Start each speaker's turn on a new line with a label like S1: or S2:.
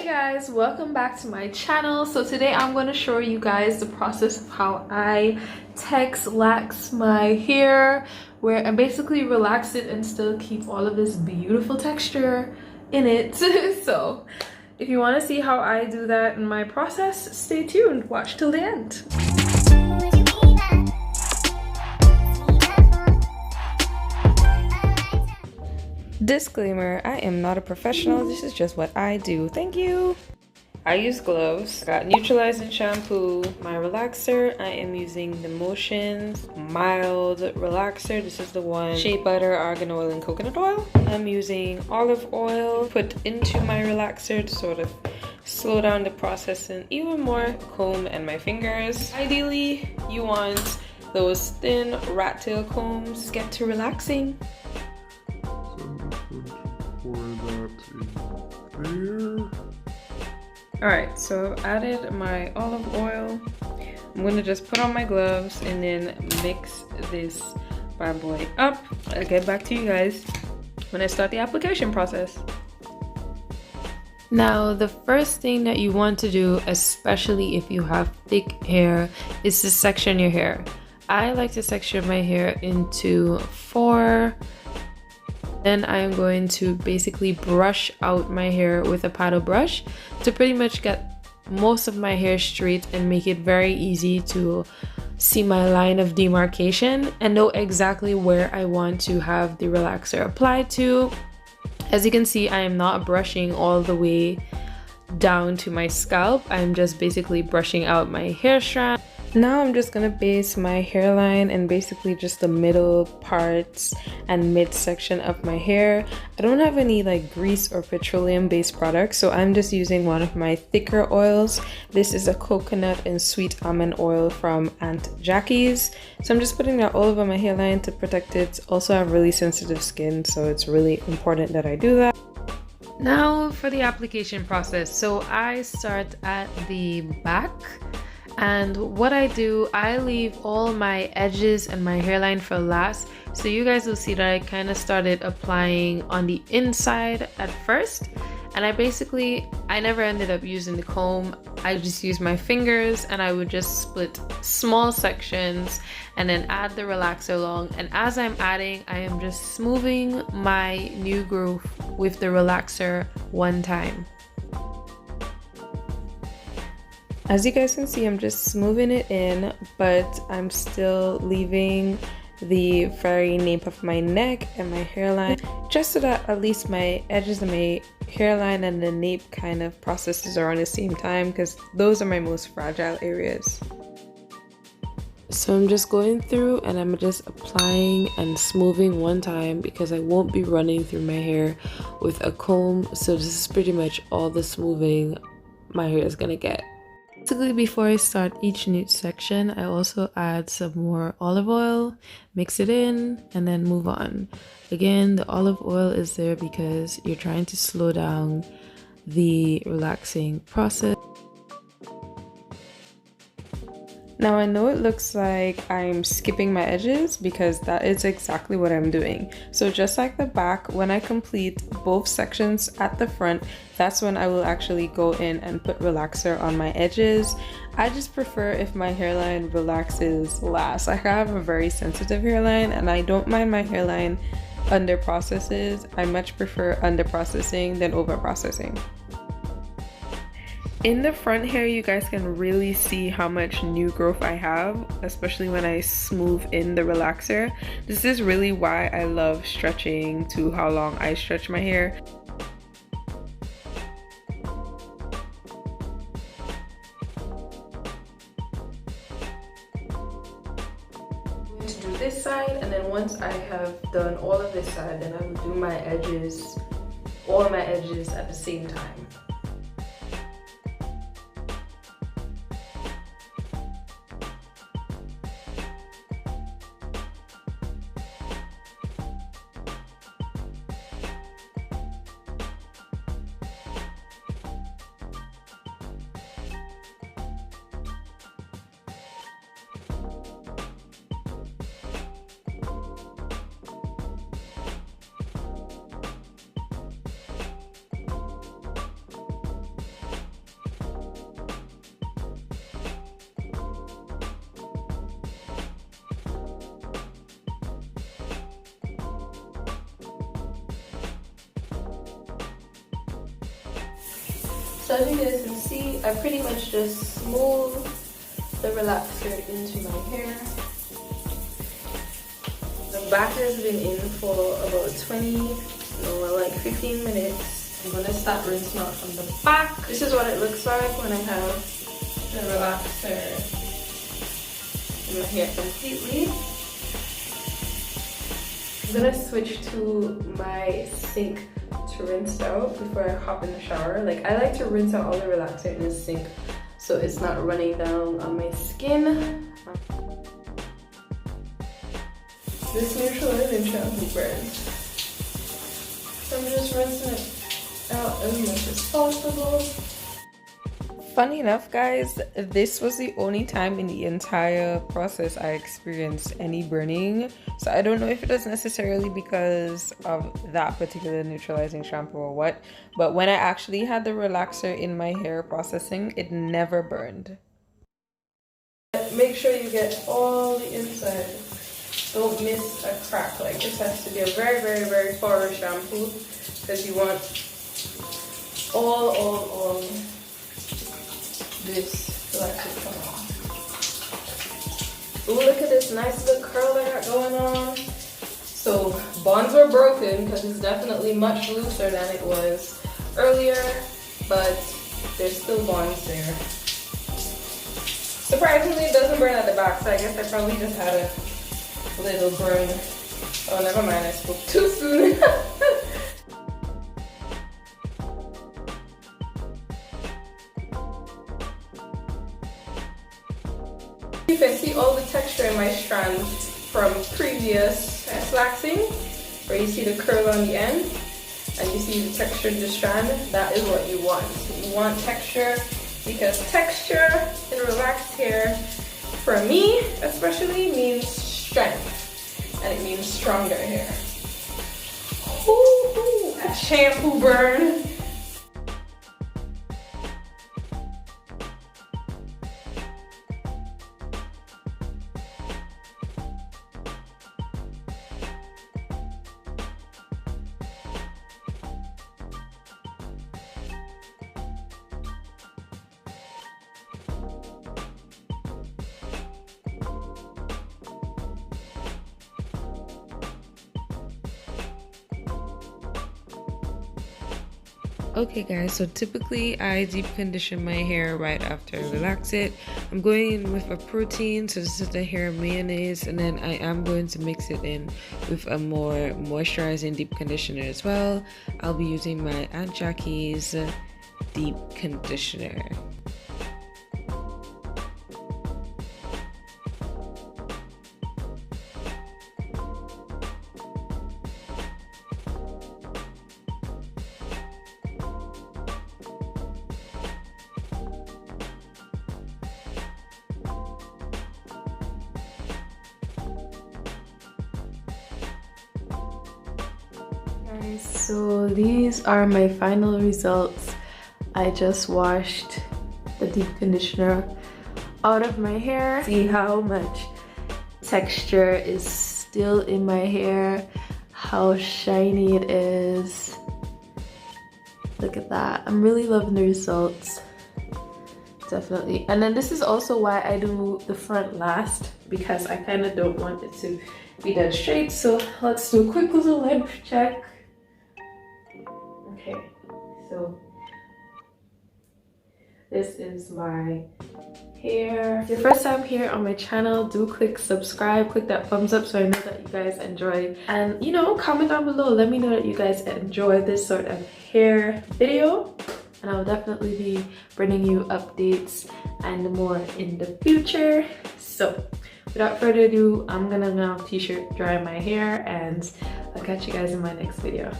S1: Guys, welcome back to my channel. So today I'm going to show you guys the process of how I TEXLAX my hair, where I basically relax it and still keep all of this beautiful texture in it. So if you want to see how I do that in my process, stay tuned, watch till the end. Disclaimer, I am not a professional, this is just what I do. Thank you. I use gloves, got neutralizing shampoo, my relaxer. I am using the Motions mild relaxer. This is the one shea butter, argan oil, and coconut oil. I'm using olive oil put into my relaxer to sort of slow down the process and even more. Comb and my fingers. Ideally, you want those thin rat tail combs. Get to relaxing. Alright, so I've added my olive oil. I'm going to just put on my gloves and then mix this bad boy up. I'll get back to you guys when I start the application process. Now, the first thing that you want to do, especially if you have thick hair, is to section your hair. I like to section my hair into 4. Then I'm going to basically brush out my hair with a paddle brush to pretty much get most of my hair straight and make it very easy to see my line of demarcation and know exactly where I want to have the relaxer applied to. As you can see, I am not brushing all the way down to my scalp. I'm just basically brushing out my hair strand. Now I'm just gonna base my hairline and basically just the middle parts and midsection of my hair. I don't have any like grease or petroleum based products, so I'm just using one of my thicker oils. This is a coconut and sweet almond oil from Aunt Jackie's. So I'm just putting that all over my hairline to protect it. Also, I have really sensitive skin, so it's really important that I do that. Now for the application process. So I start at the back. And what I do, I leave all my edges and my hairline for last. So you guys will see that I kind of started applying on the inside at first. And I never ended up using the comb. I just used my fingers and I would just split small sections and then add the relaxer along. And as I'm adding, I am just smoothing my new groove with the relaxer one time. As you guys can see, I'm just smoothing it in, but I'm still leaving the very nape of my neck and my hairline, just so that at least my edges of my hairline and the nape kind of processes are on the same time, because those are my most fragile areas. So I'm just going through and I'm just applying and smoothing one time because I won't be running through my hair with a comb. So this is pretty much all the smoothing my hair is gonna get. Basically, before I start each new section, I also add some more olive oil, mix it in, and then move on. Again, the olive oil is there because you're trying to slow down the relaxing process. Now I know it looks like I'm skipping my edges because that is exactly what I'm doing. So just like the back, when I complete both sections at the front, that's when I will actually go in and put relaxer on my edges. I just prefer if my hairline relaxes last. I have a very sensitive hairline and I don't mind my hairline under processes. I much prefer under processing than over processing. In the front hair, you guys can really see how much new growth I have, especially when I smooth in the relaxer. This is really why I love stretching to how long I stretch my hair. I'm going to do this side, and then once I have done all of this side, then I will do my edges, all my edges at the same time. So as you guys can see, I pretty much just smooth the relaxer into my hair. The back has been in for about 15 minutes. I'm gonna start rinsing out from the back. This is what it looks like when I have the relaxer in my hair completely. I'm gonna switch to my sink to rinse out before I hop in the shower. Like, I like to rinse out all the relaxer in the sink so it's not running down on my skin. This neutralizing shampoo burns, so I'm just rinsing it out as much as possible. Funny enough, guys, this was the only time in the entire process I experienced any burning. So I don't know if it was necessarily because of that particular neutralizing shampoo or what, but when I actually had the relaxer in my hair processing, it never burned. Make sure you get all the inside. Don't miss a crack. Like, this has to be a very, very, very thorough shampoo because you want all this to actually come off. Ooh, look at this nice little curl I got going on. So bonds were broken because it's definitely much looser than it was earlier, but there's still bonds there. Surprisingly, it doesn't burn at the back, so I guess I probably just had a little burn. Oh, never mind, I spoke too soon. You can see all the texture in my strands from previous TEXLAXing, where you see the curl on the end and you see the texture in the strand. That is what you want. You want texture, because texture in relaxed hair, for me especially, means strength, and it means stronger hair. Ooh, a shampoo burn. Okay guys, so typically I deep condition my hair right after I relax it. I'm going in with a protein, so this is the hair mayonnaise, and then I am going to mix it in with a more moisturizing deep conditioner as well. I'll be using my Aunt Jackie's deep conditioner. So these are my final results. I just washed the deep conditioner out of my hair. See how much texture is still in my hair, how shiny it is. Look at that. I'm really loving the results. Definitely. And then this is also why I do the front last, because I kind of don't want it to be dead straight. So let's do a quick little length check. Okay, so this is my hair. If it's your first time here on my channel, do click subscribe, click that thumbs up so I know that you guys enjoy, and you know, comment down below, let me know that you guys enjoy this sort of hair video, and I'll definitely be bringing you updates and more in the future. So without further ado, I'm gonna now t-shirt dry my hair, and I'll catch you guys in my next video.